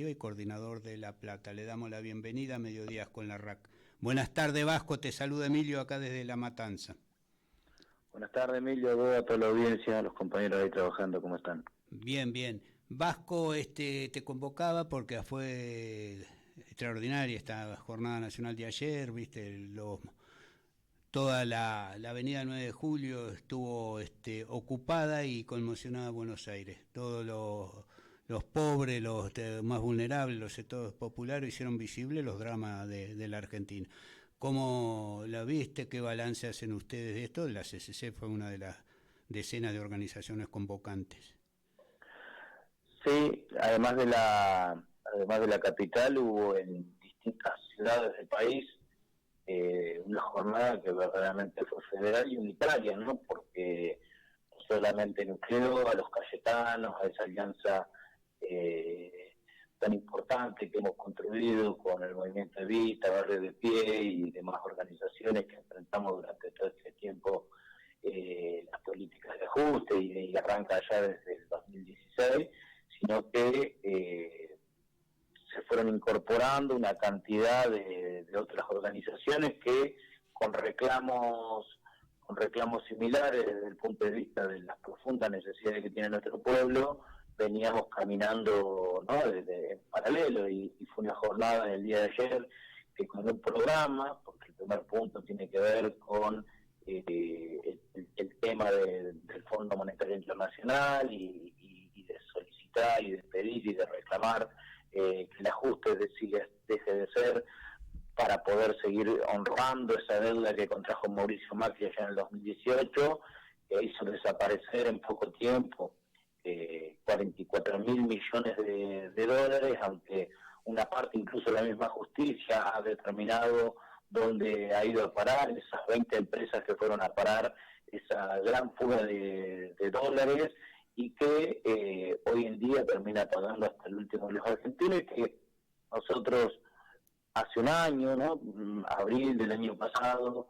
y coordinador de La Plata. Le damos la bienvenida a Mediodías con la RAC. Buenas tardes, Vasco, te saluda Emilio acá desde La Matanza. Buenas tardes, Emilio, a toda la audiencia, a los compañeros ahí trabajando, ¿cómo están? Bien, bien. Vasco, te convocaba porque fue extraordinaria esta Jornada Nacional de ayer, viste, toda la avenida 9 de Julio estuvo ocupada y conmocionada Buenos Aires. Todos los pobres, los más vulnerables, los sectores populares hicieron visibles los dramas de la Argentina. ¿Cómo la viste? ¿Qué balance hacen ustedes de esto? La CCC fue una de las decenas de organizaciones convocantes. Sí, además de la capital, hubo en distintas ciudades del país una jornada que verdaderamente fue federal y unitaria, ¿no? Porque no solamente nucleó a los cayetanos, a esa alianza tan importante que hemos construido con el movimiento Evita, Barrio de Pie y demás organizaciones que enfrentamos durante todo este tiempo las políticas de ajuste y arranca ya desde el 2016, sino que se fueron incorporando una cantidad de otras organizaciones que con reclamos similares desde el punto de vista de las profundas necesidades que tiene nuestro pueblo, veníamos caminando, ¿no?, en paralelo, y fue una jornada en el día de ayer que con un programa, porque el primer punto tiene que ver con el tema del Fondo Monetario Internacional y de solicitar y de pedir y de reclamar que el ajuste deje de ser para poder seguir honrando esa deuda que contrajo Mauricio Macri allá en el 2018, que hizo desaparecer en poco tiempo 44.000 millones de dólares, aunque una parte, incluso la misma justicia, ha determinado dónde ha ido a parar esas 20 empresas que fueron a parar esa gran fuga de dólares, y que hoy en día termina pagando hasta el último de los argentinos, que nosotros hace un año, ¿no?, abril del año pasado,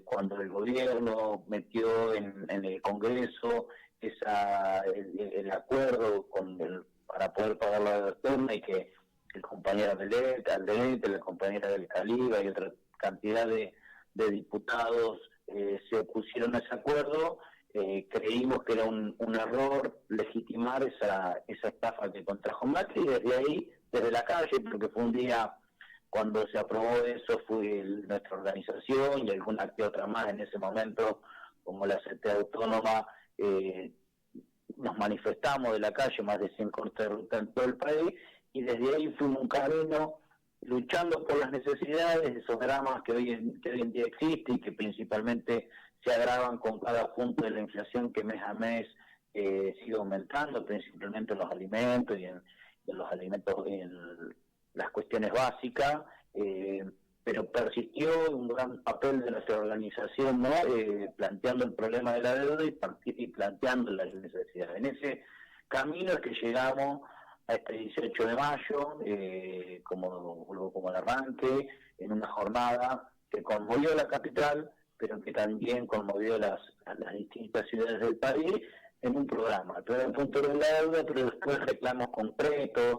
cuando el gobierno metió en el Congreso el acuerdo para poder pagar la deuda, y que el compañero Alderete, la compañera del Caliba y otra cantidad de diputados se opusieron a ese acuerdo, creímos que era un error legitimar esa estafa que contrajo Macri, y desde ahí, desde la calle, porque fue un día cuando se aprobó eso, fue nuestra organización y alguna que otra más en ese momento, como la CT Autónoma, nos manifestamos de la calle, más de 100 cortes de ruta en todo el país, y desde ahí fuimos un camino luchando por las necesidades, esos dramas que hoy en día existen y que principalmente se agravan con cada punto de la inflación que mes a mes sigue aumentando, principalmente en los alimentos y en los alimentos, en las cuestiones básicas, pero persistió un gran papel de nuestra organización, ¿no?, planteando el problema de la deuda y planteando las necesidades. En ese camino es que llegamos a este 18 de mayo, como el arranque, en una jornada que conmovió la capital, pero que también conmovió las distintas ciudades del país, en un programa. El primer punto era la deuda, pero después reclamos concretos,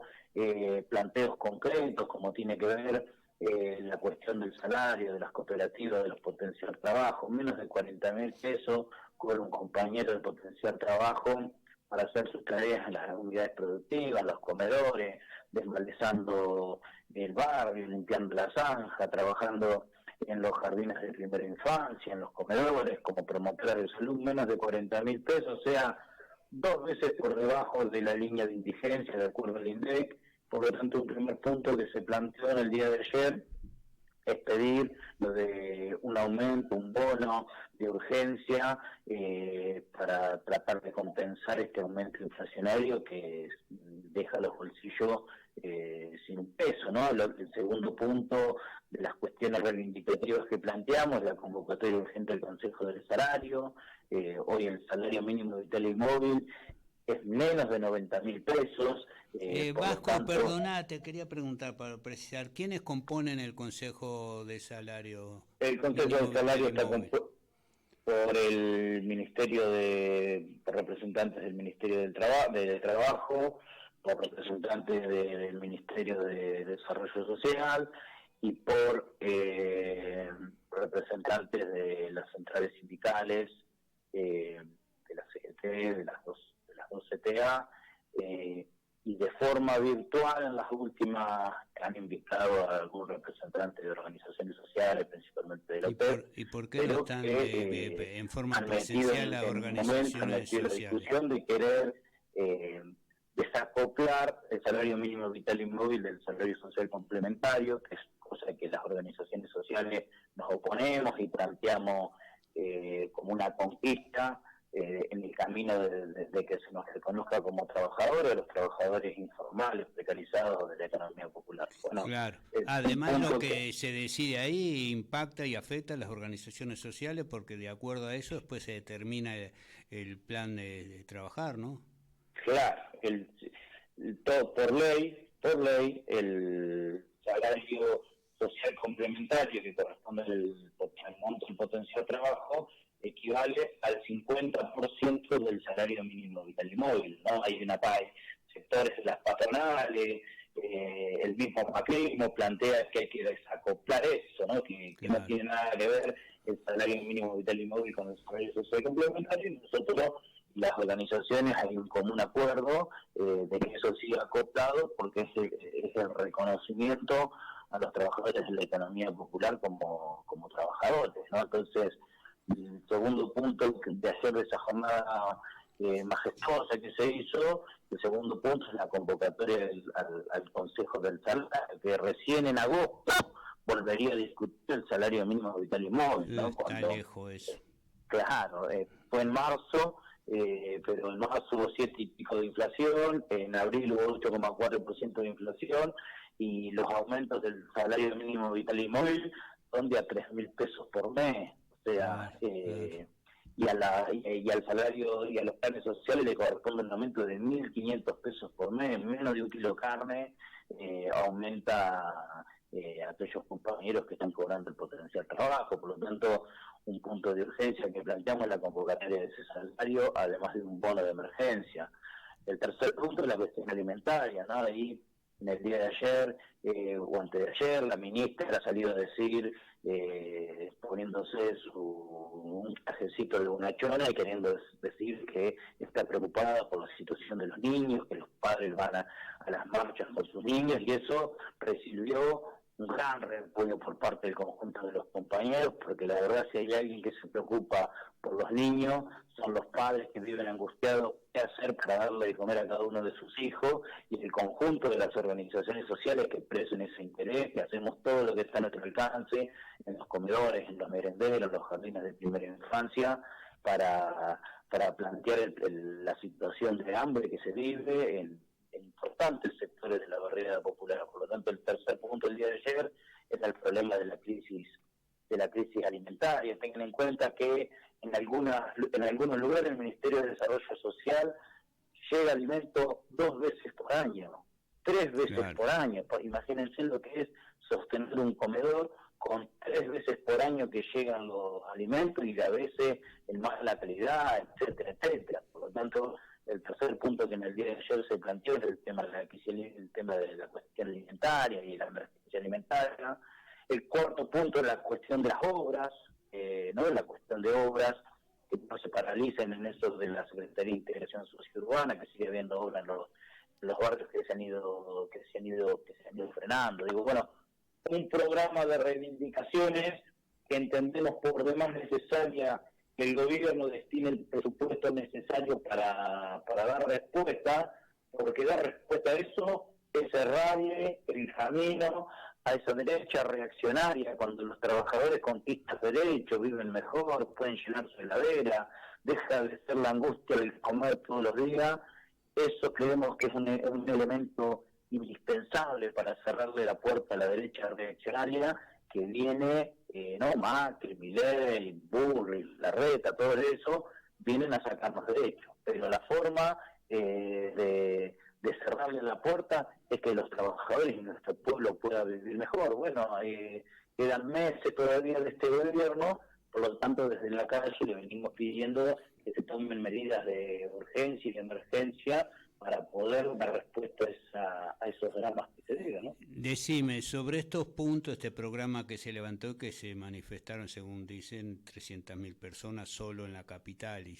planteos concretos, como tiene que ver la cuestión del salario, de las cooperativas, de los potenciar trabajo. Menos de 40.000 pesos con un compañero de potenciar trabajo para hacer sus tareas en las unidades productivas, los comedores, desmalezando el barrio, limpiando la zanja, trabajando en los jardines de primera infancia, en los comedores, como promotora de salud. Menos de 40.000 pesos, o sea, 2 veces por debajo de la línea de indigencia, de acuerdo al INDEC. Por lo tanto, un primer punto que se planteó en el día de ayer es pedir lo de un aumento, un bono de urgencia para tratar de compensar este aumento inflacionario que deja los bolsillos sin un peso, ¿no? El segundo punto de las cuestiones reivindicativas que planteamos, la convocatoria urgente del Consejo del Salario. Hoy el salario mínimo vital y móvil es menos de 90.000 pesos. Vasco, perdona, te quería preguntar para precisar, ¿quiénes componen el Consejo de Salario? El Consejo de Salario está compuesto por el Ministerio por representantes del Ministerio del Trabajo, por representantes del Ministerio de Desarrollo Social y por representantes de las centrales sindicales, de la CGT, de las dos CTA, y de forma virtual en las últimas han invitado a algún representante de organizaciones sociales, principalmente de la OPEP. ¿Y por qué no están en forma presencial las organizaciones sociales? La discusión de querer desacoplar el salario mínimo vital y móvil del salario social complementario, que es cosa que las organizaciones sociales nos oponemos y planteamos como una conquista en el camino de que se nos reconozca como trabajadores, los trabajadores informales, precarizados de la economía popular. Bueno, claro. Además, lo que se decide ahí impacta y afecta a las organizaciones sociales, porque de acuerdo a eso después se determina el plan de trabajar, ¿no? Claro, todo por ley, el salario social complementario que corresponde al monto del potencial de trabajo equivale al 50% del salario mínimo vital y móvil, ¿no? Hay sectores de las patronales, el mismo macrismo plantea que hay que desacoplar eso, ¿no? Que claro, no tiene nada que ver el salario mínimo vital y móvil con el salario social complementario, y nosotros, las organizaciones, hay un común acuerdo de que eso siga acoplado, porque es el reconocimiento a los trabajadores de la economía popular como trabajadores, ¿no? Entonces, el segundo punto de hacer de esa jornada majestuosa que se hizo, el segundo punto es la convocatoria al Consejo del Salario, que recién en agosto volvería a discutir el salario mínimo vital y móvil, ¿no? Está lejos eso. Claro, fue en marzo, pero en marzo hubo 7 y pico de inflación, en abril hubo 8,4% de inflación, y los aumentos del salario mínimo vital y móvil son de a 3.000 pesos por mes. O sea, y al salario y a los planes sociales le corresponde un aumento de 1.500 pesos por mes, menos de un kilo de carne, aumenta a aquellos compañeros que están cobrando el potencial trabajo. Por lo tanto, un punto de urgencia que planteamos la convocatoria de ese salario, además de un bono de emergencia. El tercer punto es la cuestión alimentaria, ¿no? Ahí, en el día de ayer o antes de ayer, la ministra ha salido a decir, poniéndose un trajecito de una chona y queriendo decir que está preocupada por la situación de los niños, que los padres van a las marchas con sus niños, y eso recibió un gran repudio por parte del conjunto de los compañeros, porque la verdad, si hay alguien que se preocupa por los niños, son los padres que viven angustiados qué hacer para darle de comer a cada uno de sus hijos, y el conjunto de las organizaciones sociales que expresen ese interés, que hacemos todo lo que está a nuestro alcance, en los comedores, en los merenderos, los jardines de primera infancia, para plantear la situación de hambre que se vive en importantes sectores de la barriada popular. Por lo tanto, el tercer punto del día de ayer era el problema de la crisis alimentaria. Tengan en cuenta que en algunos lugares el Ministerio de Desarrollo Social llega alimento 2 veces por año, 3 veces por año. Imagínense lo que es sostener un comedor con 3 veces por año que llegan los alimentos, y a veces en mala calidad, etcétera, etcétera. Por lo tanto, el tercer punto que en el día de ayer se planteó es el tema de la cuestión alimentaria y la emergencia alimentaria. El cuarto punto es la cuestión de las obras, ¿no? La cuestión de obras que no se paralicen en eso de la Secretaría de Integración Sociourbana, que sigue habiendo obras en los barrios que se han ido frenando. Digo, bueno, un programa de reivindicaciones que entendemos por demás necesaria que el gobierno destine el presupuesto necesario para dar respuesta, porque dar respuesta a eso es cerrarle el camino a esa derecha reaccionaria, cuando los trabajadores conquistan derechos, viven mejor, pueden llenar su heladera, deja de ser la angustia del comer todos los días. Eso creemos que es un elemento indispensable para cerrarle la puerta a la derecha reaccionaria que viene, Macri, Milei, Bullrich, Larreta, todo eso, vienen a sacarnos derechos. Pero la forma de cerrarle la puerta es que los trabajadores y nuestro pueblo pueda vivir mejor. Bueno, quedan meses todavía de este gobierno, por lo tanto desde la calle le venimos pidiendo que se tomen medidas de urgencia y de emergencia para poder dar respuesta a esos dramas que se digan, ¿no? Decime, sobre estos puntos, este programa que se levantó, que se manifestaron, según dicen, 300.000 personas solo en la capital y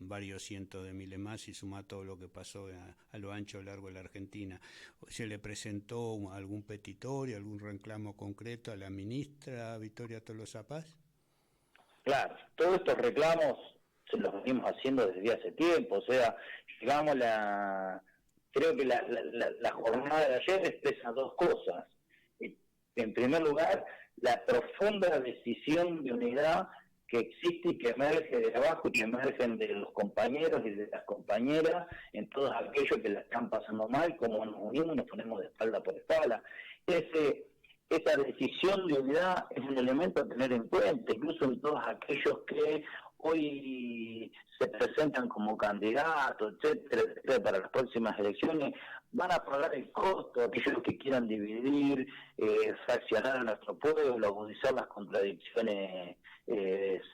varios cientos de miles más, y suma todo lo que pasó a lo ancho y largo de la Argentina. ¿Se le presentó algún petitorio, algún reclamo concreto a la ministra Victoria Tolosa Paz? Claro, todos estos reclamos se los venimos haciendo desde hace tiempo, o sea, llegamos creo que la jornada de ayer expresa dos cosas. En primer lugar, la profunda decisión de unidad que existe y que emerge de abajo y que emergen de los compañeros y de las compañeras en todos aquellos que la están pasando mal, como nos unimos y nos ponemos de espalda por espalda. Esa decisión de unidad es un elemento a tener en cuenta, incluso en todos aquellos que hoy se presentan como candidatos, etcétera, para las próximas elecciones, van a pagar el costo, aquellos que quieran dividir, fraccionar a nuestro pueblo, agudizar las contradicciones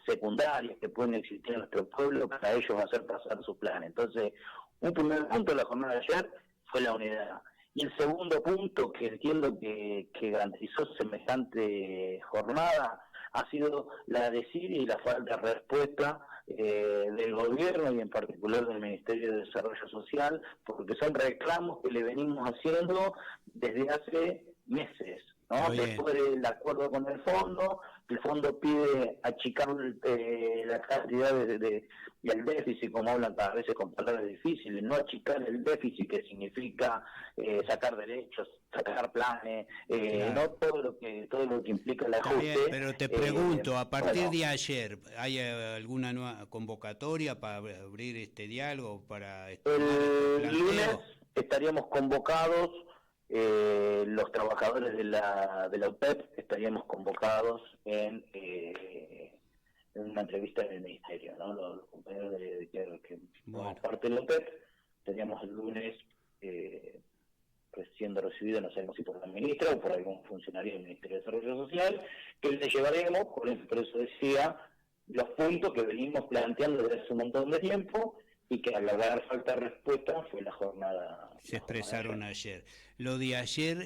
secundarias que pueden existir en nuestro pueblo, para ellos hacer pasar su plan. Entonces, un primer punto de la jornada de ayer fue la unidad. Y el segundo punto que entiendo que garantizó semejante jornada ha sido la desidia y la falta de respuesta del gobierno y en particular del Ministerio de Desarrollo Social, porque son reclamos que le venimos haciendo desde hace meses, ¿no? Después del acuerdo con el fondo pide achicar la cantidad y el déficit, como hablan cada vez con palabras difíciles, no achicar el déficit, que significa sacar derechos, sacar planes, claro, no todo lo que implica el ajuste. Bien, pero te pregunto, a partir de ayer, ¿hay alguna nueva convocatoria para abrir este diálogo? El lunes estaríamos convocados, los trabajadores de la UTEP estaríamos convocados en una entrevista en el ministerio, ¿no? Los compañeros que formamos parte de la UTEP estaríamos el lunes siendo recibidos, no sabemos si por la ministra o por algún funcionario del Ministerio de Desarrollo Social, que le llevaremos, por eso decía, los puntos que venimos planteando desde hace un montón de tiempo, y que al dar falta de respuesta fue la jornada. Se expresaron ayer. Lo de ayer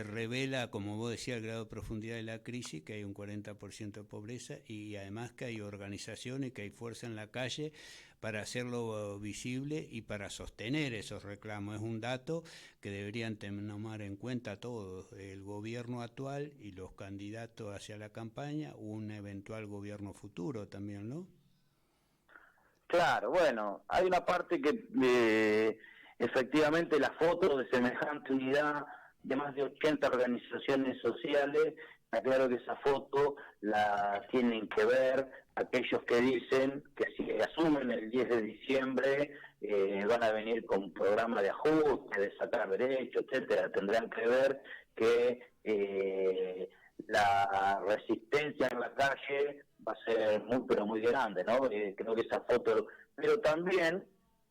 revela, como vos decías, el grado de profundidad de la crisis, que hay un 40% de pobreza y además que hay organización y que hay fuerza en la calle para hacerlo visible y para sostener esos reclamos. Es un dato que deberían tomar en cuenta todos, el gobierno actual y los candidatos hacia la campaña, un eventual gobierno futuro también, ¿no? Claro, bueno, hay una parte que efectivamente la foto de semejante unidad de más de 80 organizaciones sociales, está claro que esa foto la tienen que ver aquellos que dicen que si asumen el 10 de diciembre van a venir con un programa de ajuste, de sacar derechos, etcétera. Tendrán que ver que la resistencia en la calle va a ser muy pero muy grande, ¿no? Creo que esa foto, pero también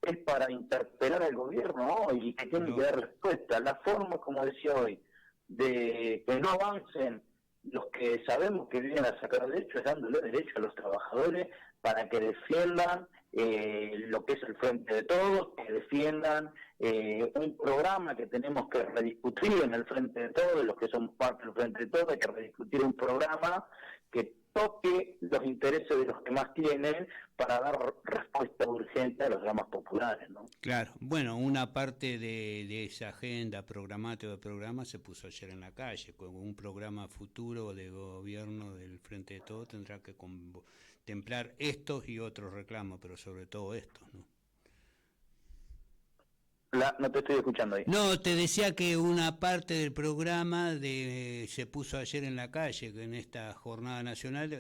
es para interpelar al gobierno, ¿no? Y que tiene que dar respuesta. La forma, como decía hoy, de que no avancen los que sabemos que vienen a sacar derechos, es dándole derecho a los trabajadores para que defiendan lo que es el Frente de Todos, que defiendan un programa que tenemos que rediscutir en el Frente de Todos, los que son parte del Frente de Todos, hay que rediscutir un programa que toque los intereses de los que más tienen para dar respuesta urgente a los dramas populares, ¿no? Claro, bueno, una parte de esa agenda programática de programa se puso ayer en la calle, con un programa futuro de gobierno del Frente de Todos tendrá que contemplar estos y otros reclamos, pero sobre todo estos, ¿no? No te estoy escuchando ahí. No, te decía que una parte del programa se puso ayer en la calle, que en esta jornada nacional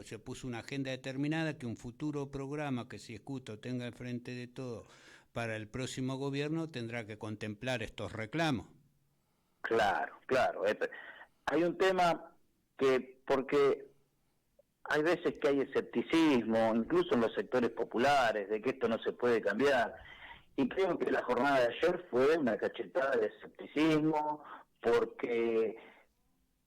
se puso una agenda determinada, que un futuro programa que se discuta o tenga el Frente de Todo para el próximo gobierno tendrá que contemplar estos reclamos. Claro. Hay un tema que, porque hay veces que hay escepticismo, incluso en los sectores populares, de que esto no se puede cambiar. Y creo que la jornada de ayer fue una cachetada de escepticismo, porque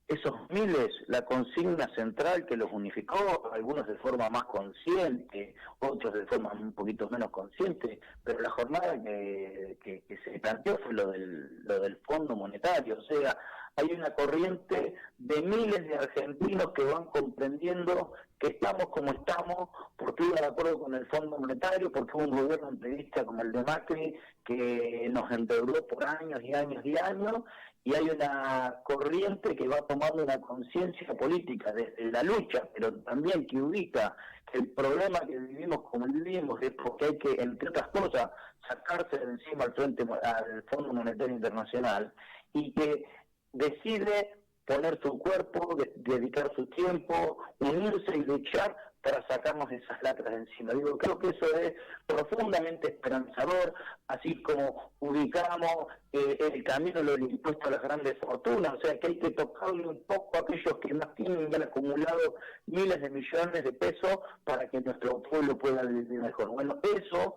esos miles, la consigna central que los unificó, algunos de forma más consciente, otros de forma un poquito menos consciente, pero la jornada que se planteó fue lo del Fondo Monetario, o sea, hay una corriente de miles de argentinos que van comprendiendo que estamos como estamos, porque iba de acuerdo con el Fondo Monetario, porque hubo un gobierno entrevista como el de Macri que nos endeudó por años y años y años, y hay una corriente que va tomando una conciencia política desde la lucha, pero también que ubica que el problema que vivimos como vivimos es porque hay que, entre otras cosas, sacarse de encima al Fondo Monetario Internacional, y que decide poner su cuerpo, dedicar su tiempo, unirse y luchar para sacarnos esas lacras de encima. Digo, creo que eso es profundamente esperanzador, así como ubicamos el camino del impuesto a las grandes fortunas, o sea que hay que tocarle un poco a aquellos que más tienen y han acumulado miles de millones de pesos para que nuestro pueblo pueda vivir mejor. Bueno, eso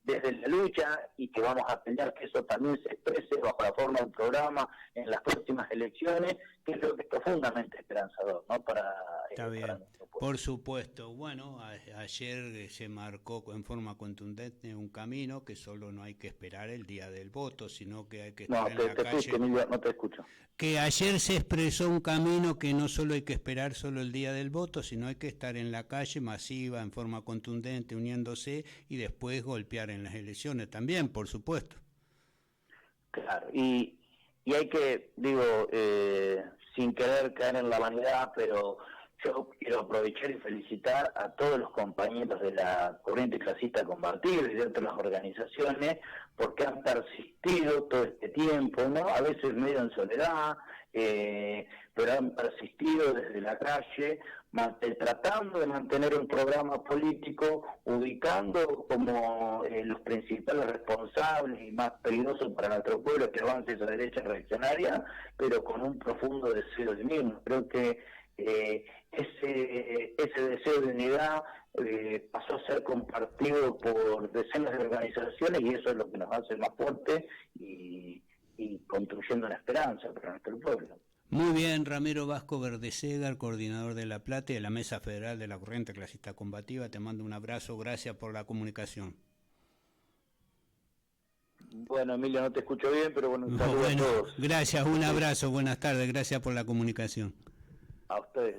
desde la lucha, y que vamos a pelear que eso también se exprese bajo la forma de un programa en las próximas elecciones, que creo que es profundamente esperanzador, ¿no? Está bien, para nuestro pueblo. por supuesto. Bueno, ayer se marcó en forma contundente un camino que solo no hay que esperar el día del voto, sino que hay que estar en la calle. Emilio, no te escucho. Que ayer se expresó un camino que no solo hay que esperar solo el día del voto, sino hay que estar en la calle masiva, en forma contundente, uniéndose, y después golpear en las elecciones también, por supuesto. Claro, y hay que, digo, sin querer caer en la vanidad, pero yo quiero aprovechar y felicitar a todos los compañeros de la corriente clasista combativa y de otras organizaciones, porque han persistido todo este tiempo, ¿no? A veces medio en soledad, pero han persistido desde la calle, tratando de mantener un programa político, ubicando como los principales responsables y más peligrosos para nuestro pueblo que avance esa derecha reaccionaria, pero con un profundo deseo de mismo. Creo que ese deseo de unidad pasó a ser compartido por decenas de organizaciones, y eso es lo que nos hace más fuertes y construyendo una esperanza para nuestro pueblo. Muy bien, Ramiro Vasco Verdesegar, coordinador de La Plata y de la Mesa Federal de la Corriente Clasista Combativa. Te mando un abrazo, gracias por la comunicación. Bueno, Emilio, no te escucho bien, pero bueno, un saludo a todos. Gracias, un abrazo, buenas tardes, gracias por la comunicación. A ustedes.